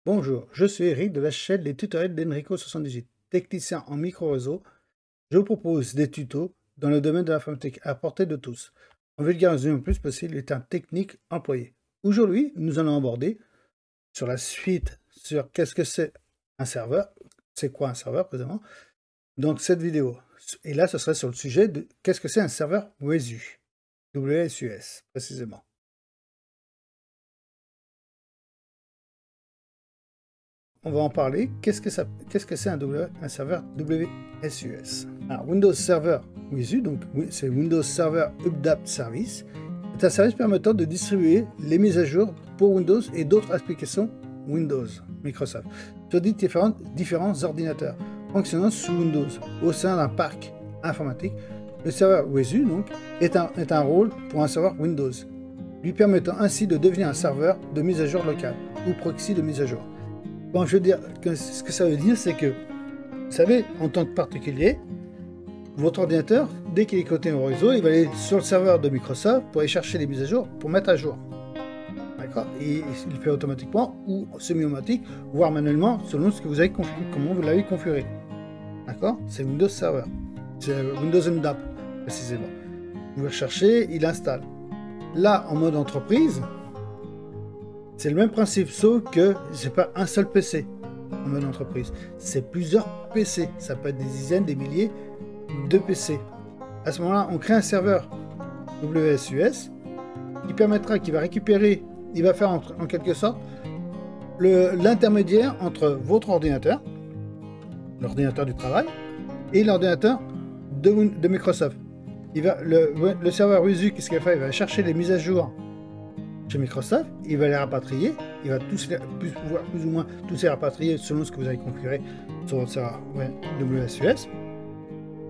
Bonjour, je suis Eric de la chaîne Les Tutoriels d'Enrico78, technicien en micro-réseau. Je vous propose des tutos dans le domaine de l'informatique à portée de tous, en vulgarisant le plus possible les termes techniques employés. Aujourd'hui, nous allons aborder sur la suite sur qu'est-ce que c'est un serveur, c'est quoi un serveur précisément, donc cette vidéo. Et là, ce serait sur le sujet de qu'est-ce que c'est un serveur WSU, WSUS précisément. On va en parler. Qu'est-ce que c'est un serveur WSUS? Alors, Windows Server WSU, donc c'est Windows Server Update Service, est un service permettant de distribuer les mises à jour pour Windows et d'autres applications Windows, Microsoft, sur différents ordinateurs fonctionnant sous Windows au sein d'un parc informatique. Le serveur WSU donc, est un rôle pour un serveur Windows, lui permettant ainsi de devenir un serveur de mise à jour locale ou proxy de mise à jour. Bon, je veux dire, ce que ça veut dire, c'est que, vous savez, en tant que particulier, votre ordinateur, dès qu'il est connecté au réseau, il va aller sur le serveur de Microsoft pour aller chercher les mises à jour, pour mettre à jour. D'accord? Et il le fait automatiquement ou semi-automatique, voire manuellement, selon ce que vous avez configuré, comment vous l'avez configuré. D'accord? C'est Windows Server. C'est Windows MDAP, précisément. Vous recherchez, il installe. Là, en mode entreprise, c'est le même principe, sauf que c'est pas un seul PC en mode entreprise, c'est plusieurs PC. Ça peut être des dizaines, des milliers de PC. À ce moment-là, on crée un serveur WSUS qui va récupérer, il va faire en quelque sorte l'intermédiaire entre votre ordinateur, l'ordinateur du travail, et l'ordinateur de Microsoft. Le serveur WSU, qu'est-ce qu'il va faire? Il va chercher les mises à jour chez Microsoft, il va les rapatrier, il va plus ou moins tous les rapatrier selon ce que vous avez configuré sur votre serveur WSUS.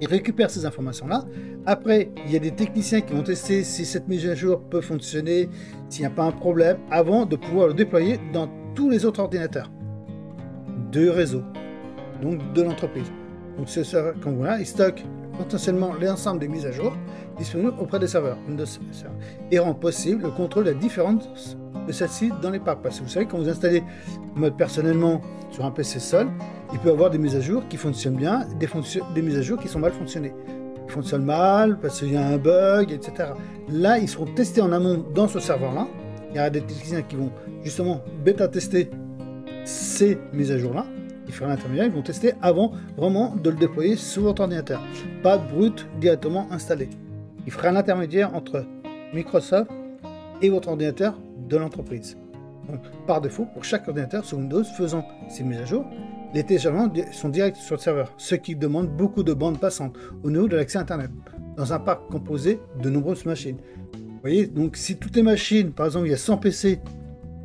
Il récupère ces informations-là. Après, il y a des techniciens qui vont tester si cette mise à jour peut fonctionner, s'il n'y a pas un problème, avant de pouvoir le déployer dans tous les autres ordinateurs de réseau, donc de l'entreprise. Donc ce serveur, comme voilà, il stocke potentiellement l'ensemble des mises à jour disponibles auprès des serveurs Windows Server et rend possible le contrôle de la différence de celle-ci dans les parcs. Parce que vous savez, quand vous installez en mode personnellement sur un PC seul, il peut y avoir des mises à jour qui fonctionnent bien, des mises à jour qui sont mal fonctionnées. Ils fonctionnent mal parce qu'il y a un bug, etc. Là, ils seront testés en amont dans ce serveur-là. Il y aura des techniciens qui vont justement bêta-tester ces mises à jour-là. Ils feront l'intermédiaire, ils vont tester avant vraiment de le déployer sur votre ordinateur. Pas de brut directement installé. Il fera l'intermédiaire entre Microsoft et votre ordinateur de l'entreprise. Donc, par défaut, pour chaque ordinateur sous Windows faisant ces mises à jour, les téléchargements sont directs sur le serveur, ce qui demande beaucoup de bandes passantes au niveau de l'accès Internet, dans un parc composé de nombreuses machines. Vous voyez, donc si toutes les machines, par exemple, il y a 100 PC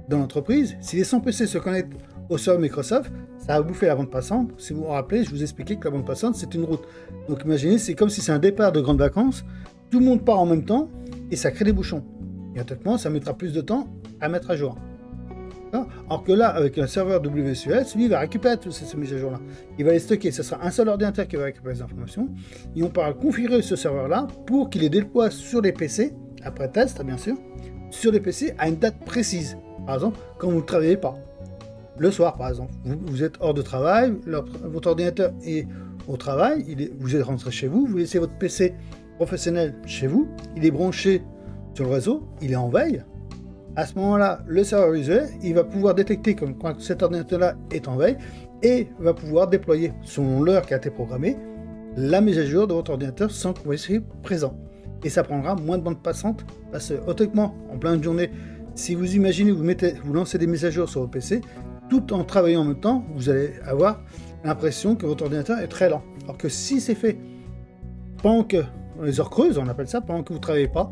dans l'entreprise, si les 100 PC se connectent au serveur Microsoft, ça va bouffer la bande passante. Si vous vous rappelez, je vous expliquais que la bande passante, c'est une route. Donc imaginez, c'est comme si c'est un départ de grandes vacances, tout le monde part en même temps, et ça crée des bouchons. Et automatiquement, ça mettra plus de temps à mettre à jour. Alors que là, avec un serveur WSUS, lui, il va récupérer toutes ces mises à jour-là. Il va les stocker. Ce sera un seul ordinateur qui va récupérer les informations. Et on pourra configurer ce serveur-là pour qu'il les déploie sur les PC, après test, bien sûr, sur les PC à une date précise. Par exemple, quand vous ne travaillez pas. Le soir, par exemple, vous êtes hors de travail, votre ordinateur est au travail, vous êtes rentré chez vous, vous laissez votre PC professionnel chez vous, il est branché sur le réseau, il est en veille. À ce moment-là, le serveur visuel, il va pouvoir détecter comme quoi cet ordinateur-là est en veille et va pouvoir déployer, selon l'heure qui a été programmée, la mise à jour de votre ordinateur sans que vous soyez présent. Et ça prendra moins de bande passante parce que, automatiquement, en pleine journée, si vous imaginez, vous lancez des mises à jour sur votre PC, tout en travaillant en même temps, vous allez avoir l'impression que votre ordinateur est très lent. Alors que si c'est fait pendant que, les heures creuses, on appelle ça, pendant que vous ne travaillez pas,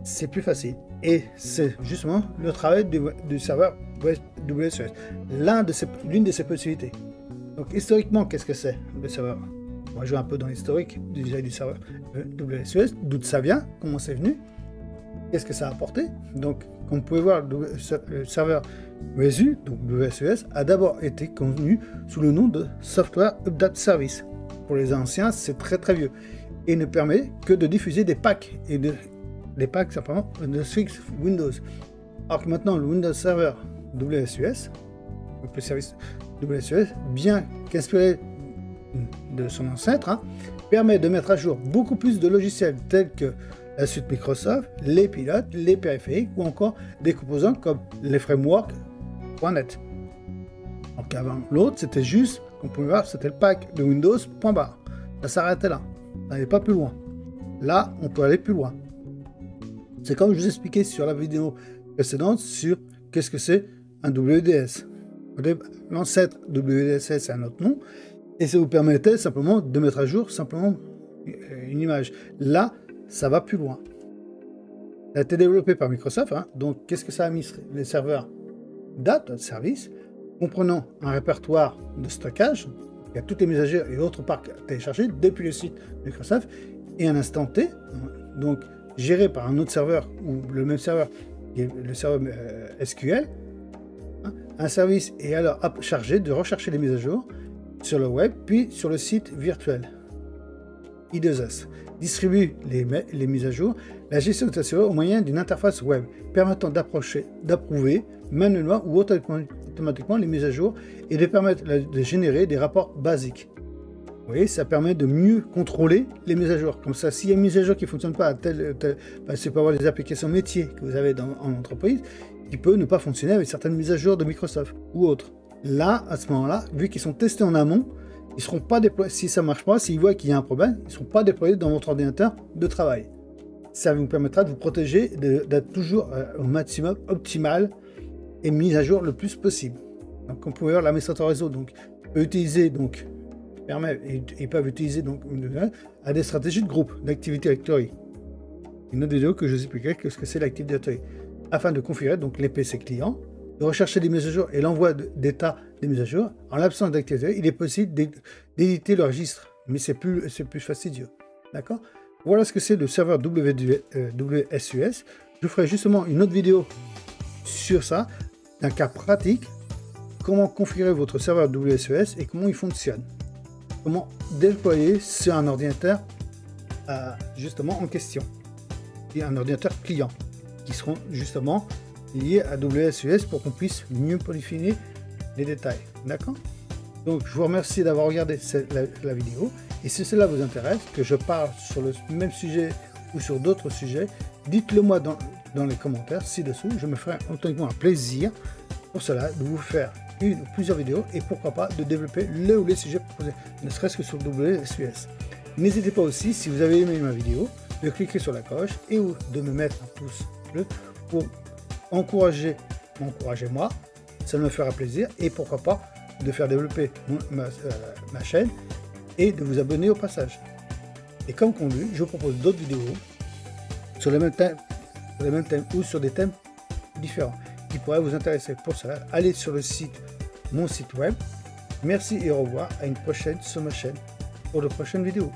c'est plus facile. Et c'est justement le travail du serveur WSUS, l'une de ses possibilités. Donc historiquement, qu'est-ce que c'est le serveur? On va jouer un peu dans l'historique du serveur WSUS, d'où ça vient, comment c'est venu, qu'est-ce que ça a apporté. Donc, comme vous pouvez voir, le serveur WSU, donc WSUS, a d'abord été connu sous le nom de Software Update Service. Pour les anciens, c'est très très vieux. Et ne permet que de diffuser des packs, et des packs simplement de Windows. Alors que maintenant, le Windows Server WSUS Donc le service WSUS, bien qu'inspiré de son ancêtre, hein, permet de mettre à jour beaucoup plus de logiciels tels que la suite Microsoft, les pilotes, les périphériques ou encore des composants comme les frameworks.net. Donc avant l'autre, c'était juste, on pouvait voir, c'était le pack de Windows, point barre. Ça s'arrêtait là. Ça n'allait pas plus loin. Là, on peut aller plus loin. C'est comme je vous expliquais sur la vidéo précédente sur qu'est-ce que c'est un WDS. L'ancêtre WDS, c'est un autre nom. Et ça vous permettait simplement de mettre à jour simplement une image. Là, ça va plus loin. Ça a été développé par Microsoft. Hein. Donc, qu'est-ce que ça a mis? Les serveurs data service, comprenant un répertoire de stockage. Il y a toutes les mises à jour et autres parcs téléchargés depuis le site Microsoft. Et un instant T, donc géré par un autre serveur ou le même serveur, qui est le serveur SQL. Hein. Un service est alors chargé de rechercher les mises à jour sur le web, puis sur le site virtuel. I2S distribue les mises à jour. La gestion est assurée au moyen d'une interface web permettant d'approuver manuellement ou automatiquement les mises à jour et de permettre de générer des rapports basiques. Vous voyez, ça permet de mieux contrôler les mises à jour. Comme ça, s'il y a une mise à jour qui ne fonctionne pas, c'est pour avoir des applications métiers que vous avez en entreprise, qui peut ne pas fonctionner avec certaines mises à jour de Microsoft ou autres. Là, à ce moment-là, vu qu'ils sont testés en amont, ils ne seront pas déployés. Si ça ne marche pas, s'ils voient qu'il y a un problème, ils ne seront pas déployés dans votre ordinateur de travail. Ça vous permettra de vous protéger, d'être toujours au maximum optimal et mis à jour le plus possible. Donc, on peut voir l'administrateur réseau, donc peut utiliser donc ils peuvent utiliser donc à des stratégies de groupe d'Active Directory. Une autre vidéo que je vous expliquerai ce que c'est l'Active Directory, afin de configurer donc les PC clients, de rechercher des mises à jour et l'envoi d'état des mises à jour. En l'absence d'Active Directory, il est possible d'éditer le registre, mais c'est plus fastidieux. D'accord? Voilà ce que c'est le serveur WSUS. Je ferai justement une autre vidéo sur ça, d'un cas pratique, comment configurer votre serveur WSUS et comment il fonctionne. Comment déployer sur un ordinateur justement en question. Et un ordinateur client, qui seront justement liés à WSUS pour qu'on puisse mieux peaufiner les détails. D'accord? Donc je vous remercie d'avoir regardé la vidéo. Et si cela vous intéresse, que je parle sur le même sujet ou sur d'autres sujets, dites-le moi dans les commentaires ci-dessous. Je me ferai automatiquement un plaisir pour cela de vous faire une ou plusieurs vidéos et pourquoi pas de développer le ou les sujets proposés, ne serait-ce que sur WSUS. N'hésitez pas aussi, si vous avez aimé ma vidéo, de cliquer sur la cloche et ou de me mettre un pouce bleu pour encourager moi, ça me fera plaisir et pourquoi pas de faire développer ma chaîne et de vous abonner au passage. Et comme convenu, je vous propose d'autres vidéos sur les mêmes thèmes ou sur des thèmes différents qui pourraient vous intéresser. Pour cela, allez sur mon site web. Merci et au revoir à une prochaine sur ma chaîne pour de prochaines vidéos.